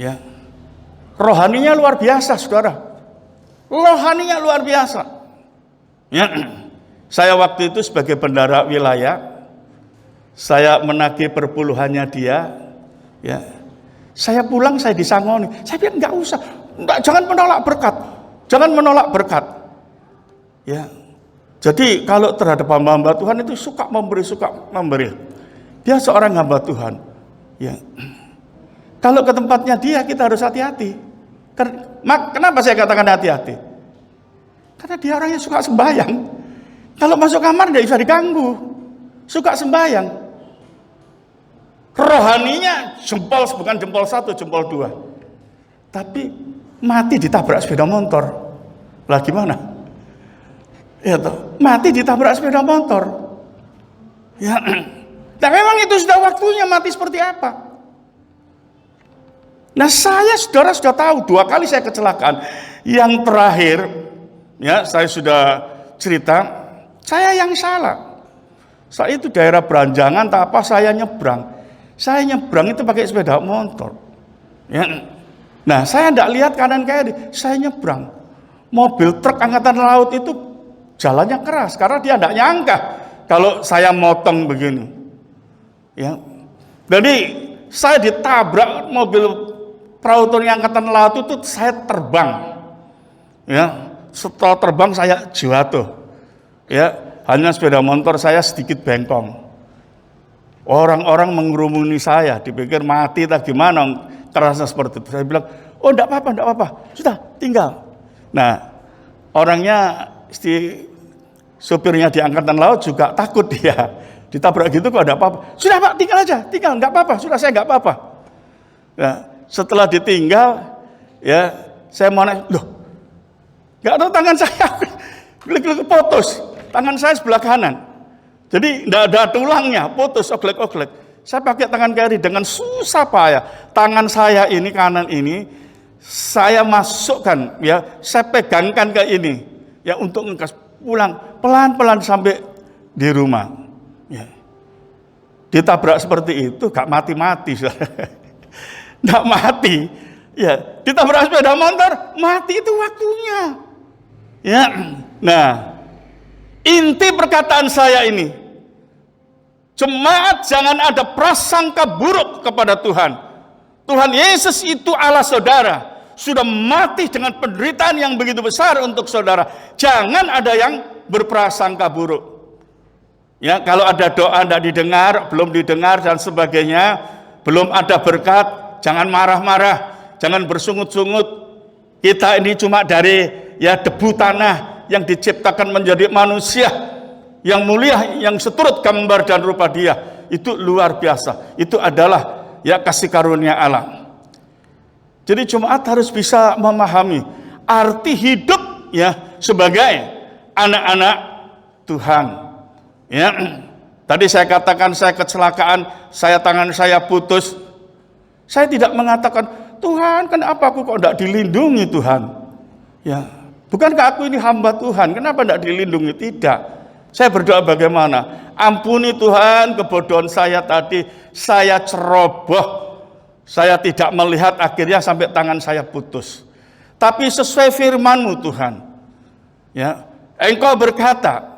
Ya. Rohaninya luar biasa, Saudara. Rohaninya luar biasa. Ya. Saya waktu itu sebagai bendahara wilayah, saya menagih perpuluhannya dia, ya. Saya pulang, saya disangoni. Saya bilang nggak usah, jangan menolak berkat, jangan menolak berkat. Ya, jadi kalau terhadap hamba Tuhan itu suka memberi. Dia seorang hamba Tuhan. Ya, kalau ke tempatnya dia kita harus hati-hati. Kenapa saya katakan hati-hati? Karena dia orangnya suka sembahyang. Kalau masuk kamar tidak bisa diganggu, suka sembahyang. Rohaninya jempol, bukan jempol 1, jempol 2. Tapi mati ditabrak sepeda motor. Lah gimana? Ya toh, mati ditabrak sepeda motor. Ya, nah memang itu sudah waktunya mati seperti apa. Nah saya saudara sudah tahu 2 kali saya kecelakaan. Yang terakhir, ya saya sudah cerita. Saya yang salah. Saya itu daerah Beranjangan, tak apa saya nyebrang. Saya nyebrang itu pakai sepeda motor. Ya. Nah, saya tidak lihat kanan kiri, saya nyebrang. Mobil truk angkatan laut itu jalannya keras karena dia tidak nyangka kalau saya motong begini. Ya. Jadi saya ditabrak mobil perahu tani angkatan laut itu, saya terbang. Ya, setelah terbang saya jatuh. Ya, hanya sepeda motor saya sedikit bengkong. Orang-orang mengerumuni saya, dipikir mati tak gimana, kerasa seperti itu. Saya bilang, oh enggak apa-apa, sudah tinggal. Nah, orangnya sopirnya di angkatan laut juga takut dia. Ditabrak gitu kok ada apa-apa. Sudah Pak, tinggal aja, tinggal, nggak apa-apa. Sudah, saya nggak apa-apa. Nah, setelah ditinggal, ya saya mau naik, loh, nggak ada tangan saya, klik-klik putus. Tangan saya sebelah kanan. Jadi nggak ada tulangnya, putus, oglek-oglek. Saya pakai tangan kiri dengan susah payah. Tangan saya ini, kanan ini, saya masukkan, ya, saya pegangkan ke ini, ya, untuk ngegas pulang pelan-pelan sampai di rumah. Ya. Ditabrak seperti itu, gak mati-mati, gak mati. Ya, ditabrak sepeda motor, mati itu waktunya. Ya, nah, inti perkataan saya ini, jemaat jangan ada prasangka buruk kepada Tuhan. Tuhan Yesus itu Allah saudara, sudah mati dengan penderitaan yang begitu besar untuk saudara. Jangan ada yang berprasangka buruk. Ya, kalau ada doa tidak didengar, belum didengar dan sebagainya, belum ada berkat, jangan marah-marah, jangan bersungut-sungut. Kita ini cuma dari debu tanah yang diciptakan menjadi manusia yang mulia, yang seturut gambar dan rupa Dia. Itu luar biasa. Itu adalah kasih karunia Allah. Jadi jemaat harus bisa memahami arti hidup sebagai anak-anak Tuhan. Ya, tadi saya katakan saya kecelakaan, tangan saya putus. Saya tidak mengatakan, Tuhan, kenapa aku kok tidak dilindungi Tuhan? Ya, bukankah aku ini hamba Tuhan? Kenapa tidak dilindungi? Tidak. Saya berdoa bagaimana? Ampuni Tuhan kebodohan saya tadi, saya ceroboh. Saya tidak melihat akhirnya sampai tangan saya putus. Tapi sesuai firman-Mu Tuhan. Ya, Engkau berkata,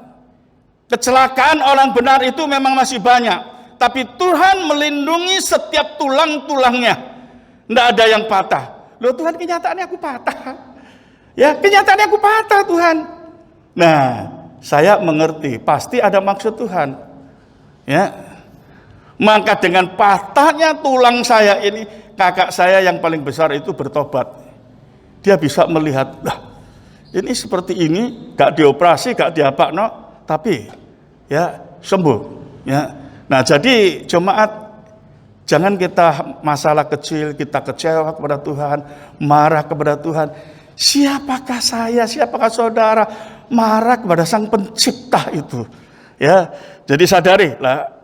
kecelakaan orang benar itu memang masih banyak, tapi Tuhan melindungi setiap tulang-tulangnya. Tidak ada yang patah. Loh Tuhan, kenyataannya aku patah. Ya, kenyataannya aku patah Tuhan. Nah, saya mengerti, pasti ada maksud Tuhan. Ya, maka dengan patahnya tulang saya ini, kakak saya yang paling besar itu bertobat. Dia bisa melihat, ini seperti ini, gak dioperasi, gak diapa-no, tapi sembuh. Ya. Nah, jadi jemaat, jangan kita masalah kecil, kita kecewa kepada Tuhan, marah kepada Tuhan. Siapakah saya, siapakah saudara marah kepada Sang Pencipta itu? Ya, jadi sadarilah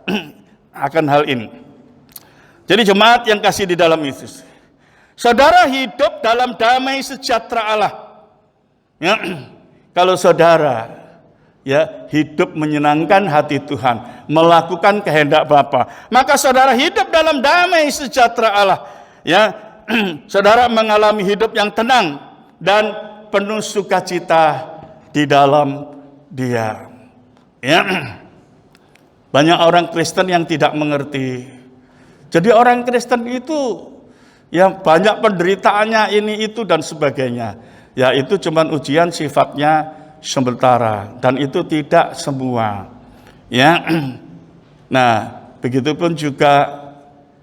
akan hal ini. Jadi jemaat yang kasih di dalam Yesus, saudara hidup dalam damai sejahtera Allah. Ya, kalau saudara hidup menyenangkan hati Tuhan, melakukan kehendak Bapa, maka saudara hidup dalam damai sejahtera Allah. Ya, saudara mengalami hidup yang tenang dan penuh sukacita di dalam Dia. Ya, banyak orang Kristen yang tidak mengerti. Jadi orang Kristen itu banyak penderitaannya ini itu dan sebagainya. Ya, itu cuman ujian sifatnya sementara dan itu tidak semua. Ya. Nah, begitupun juga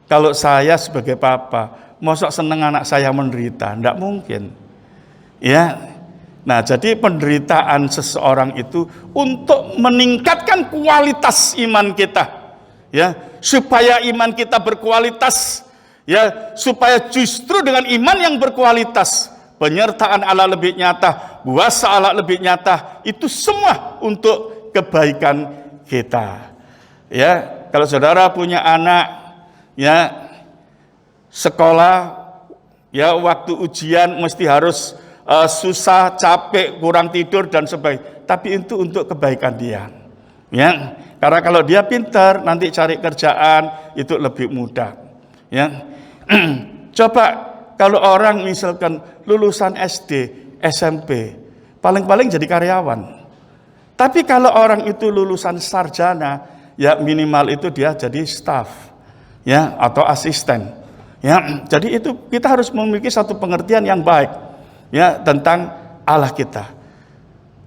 kalau saya sebagai papa, mosok seneng anak saya menderita, enggak mungkin. Ya. Nah, jadi penderitaan seseorang itu untuk meningkatkan kualitas iman kita. Ya, supaya iman kita berkualitas, supaya justru dengan iman yang berkualitas, penyertaan Allah lebih nyata, kuasa Allah lebih nyata, itu semua untuk kebaikan kita. Ya, kalau saudara punya anak, sekolah, waktu ujian mesti harus susah, capek, kurang tidur dan sebagainya. Tapi itu untuk kebaikan dia. Ya, karena kalau dia pintar, nanti cari kerjaan itu lebih mudah. Ya, coba kalau orang misalkan lulusan SD, SMP, paling-paling jadi karyawan. Tapi kalau orang itu lulusan sarjana, minimal itu dia jadi staf, atau asisten. Jadi itu kita harus memiliki satu pengertian yang baik. Tentang Allah kita.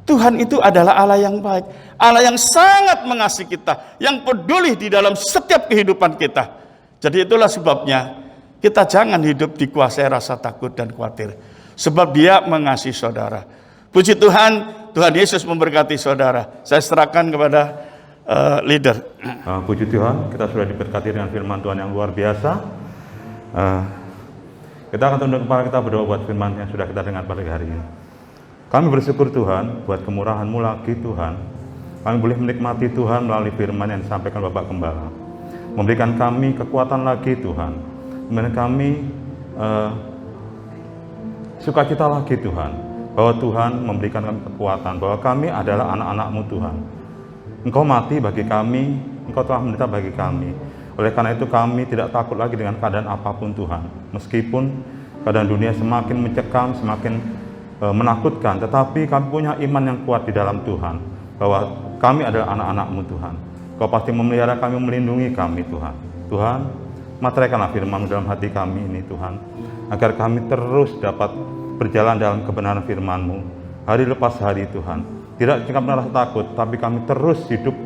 Tuhan itu adalah Allah yang baik, Allah yang sangat mengasihi kita, yang peduli di dalam setiap kehidupan kita. Jadi itulah sebabnya kita jangan hidup dikuasai rasa takut dan khawatir. sebab Dia mengasihi saudara. Puji Tuhan, Tuhan Yesus memberkati saudara. Saya serahkan kepada leader. Puji Tuhan, kita sudah diberkati dengan firman Tuhan yang luar biasa. Kita akan tunduk kepala kita berdoa buat firman yang sudah kita dengar pada hari ini. Kami bersyukur Tuhan buat kemurahan-Mu lagi Tuhan. Kami boleh menikmati Tuhan melalui firman yang disampaikan Bapak Gembala. Memberikan kami kekuatan lagi Tuhan. Memberikan kami sukacita lagi Tuhan. Bahwa Tuhan memberikan kami kekuatan. Bahwa kami adalah anak-anak-Mu Tuhan. Engkau mati bagi kami. Engkau telah menderita bagi kami. Oleh karena itu kami tidak takut lagi dengan keadaan apapun Tuhan. Meskipun keadaan dunia semakin mencekam, semakin menakutkan. Tetapi kami punya iman yang kuat di dalam Tuhan. Bahwa kami adalah anak-anak-Mu Tuhan. Kau pasti memelihara kami, melindungi kami Tuhan. Tuhan, materaikanlah firman-Mu dalam hati kami ini Tuhan. Agar kami terus dapat berjalan dalam kebenaran firman-Mu. Hari lepas hari Tuhan. Tidak kami merasa takut, tapi kami terus hidup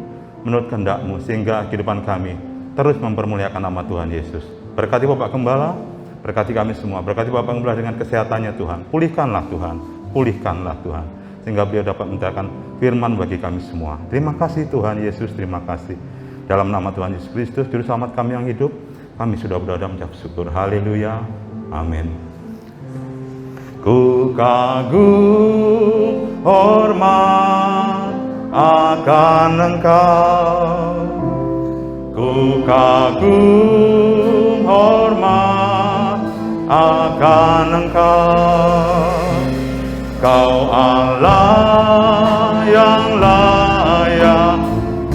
menurut kehendak-Mu. Sehingga kehidupan kami terus mempermuliakan nama Tuhan Yesus. Berkati Bapak Gembala, berkati kami semua. Berkati Bapak Gembala dengan kesehatannya Tuhan. Pulihkanlah Tuhan, pulihkanlah Tuhan. Sehingga beliau dapat memberikan firman bagi kami semua. Terima kasih Tuhan Yesus, terima kasih. Dalam nama Tuhan Yesus Kristus, Juru Selamat kami yang hidup, kami sudah berdoa dan mengucap syukur. Haleluya, amin. Ku kagum hormat akan Engkau. Ku kagum hormat akan Engkau. Kau Allah yang layak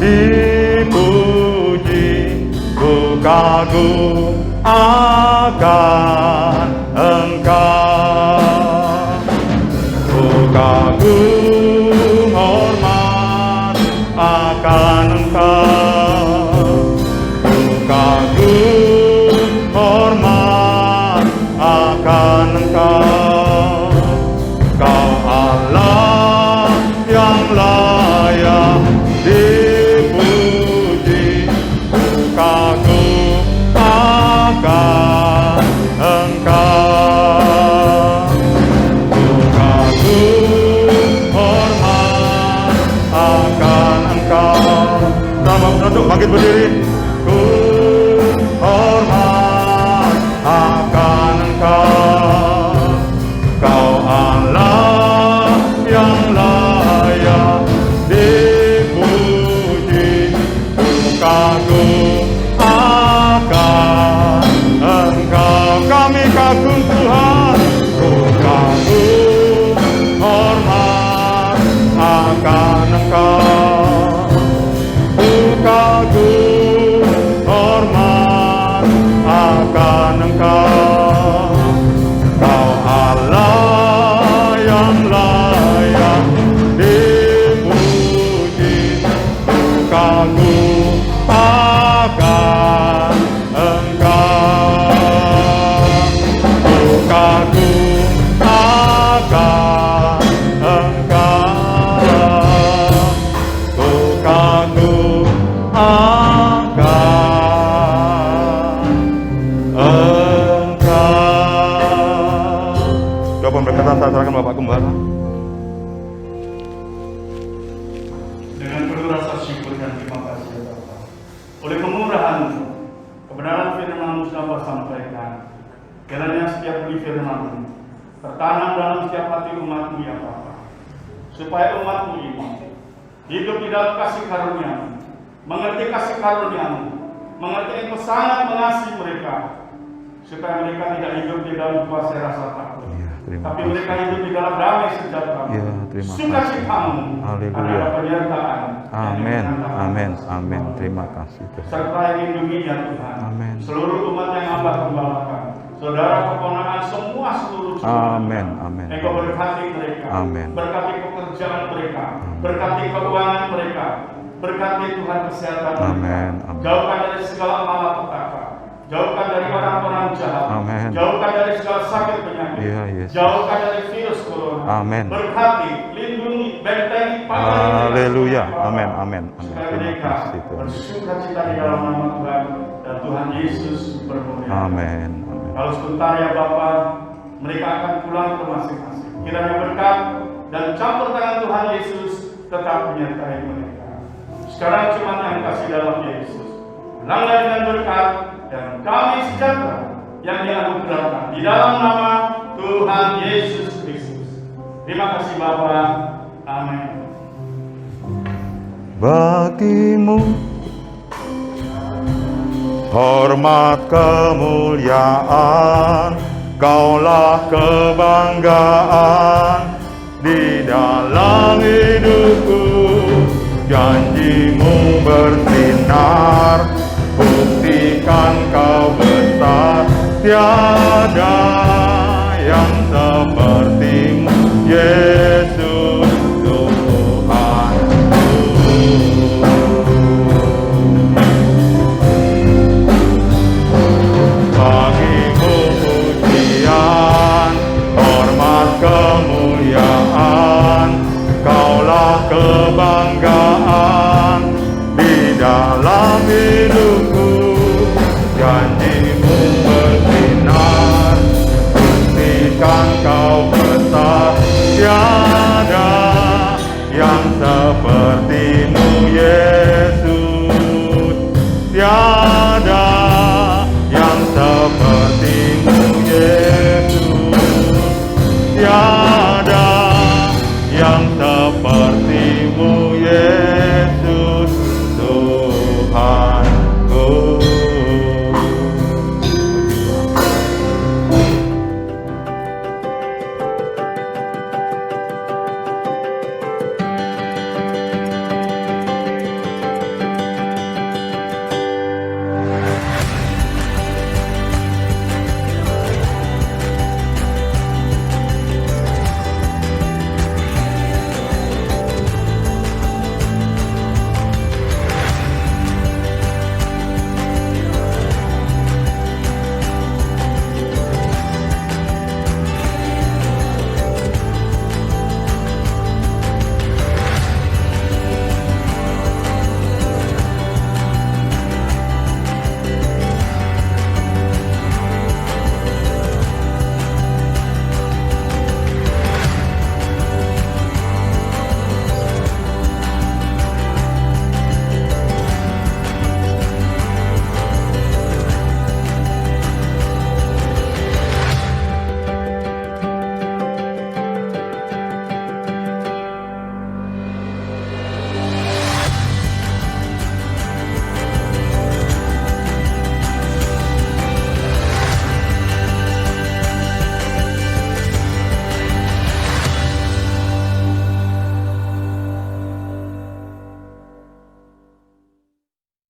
dipuji. Ku kagum akan Engkau. Ku kagum hormat akan Engkau. Ku kagum hormat akan Engkau. Kau Allah yang layak dipuji. Ku kagum akan Engkau. Ku kagum hormat akan Engkau. Sama untuk bangkit berdiri. Ku hormat akan Engkau. Kau Allah yang layak dipuji. Ku kagum akan Engkau. Kami kagum Tuhan. Ku kagum hormat akan Engkau. Ku kagum hormat akan Engkau. Kau Allah yang layak dipuji. Ku kagum akan Engkau. Ku kagum akan Engkau. Ku kagum akan Engkau. Doa pemberkatan saya serahkan Bapak Gembala. Dengan penuh rasa syukur dan terima kasih ya Bapak. Oleh kemurahan-Mu, kebenaran firman-Mu sudah Bapak sampaikan. Kiranya setiap budi firman-Mu tertanam dalam setiap hati umat-Mu ya Bapak. Supaya umat-Mu ini hidup di dalam kasih karunia-Mu, mengerti kasih karunia-Mu, mengerti Engkau sangat mengasihi mereka. Supaya mereka tidak hidup di dalam kuasa rasa takut. Tapi mereka hidup di dalam damai sejahtera. Sukacita-Mu. Haleluya. Ada penyertaan. Amin, amin, amin. Terima kasih Tuhan. Serta yang lindungi ya Tuhan. Amin. Seluruh umat yang Hamba gembalakan. Saudara keponakan semua seluruh jemaat. Amin, amin. Engkau berkati mereka. Amin. Berkati pekerjaan mereka. Berkati keuangan mereka. Berkati Tuhan kesehatan mereka. Amin, amin. Jauhkan dari segala malapetaka. Jauhkan dari orang-orang jahat. Amin. Jauhkan dari segala sakit penyakit. Iya, Yesus. Jauhkan dari virus corona. Amin. Berkati, lindungi, bentengi, pakai. Haleluya. Amin, amin, amin. Supaya Terima mereka kasih Tuhan. bersukacita di dalam nama Tuhan dan Tuhan Yesus bermulia. Amin, amin. Kalau sebentar ya Bapak, mereka akan pulang ke masing-masing. Kiranya berkat dan campur tangan Tuhan Yesus tetap menyertai mereka. Sekarang jemaat yang kasih dalam Yesus, ulanglah dengan berkat dan damai sejahtera yang dianugerahkan di dalam nama Tuhan Yesus Kristus. Terima kasih Bapa. Amin. Bagimu hormat kemuliaan, Kaulah kebanggaan di dalam hidupku. Janjimu bersinar, buktikan Kau besar, tiada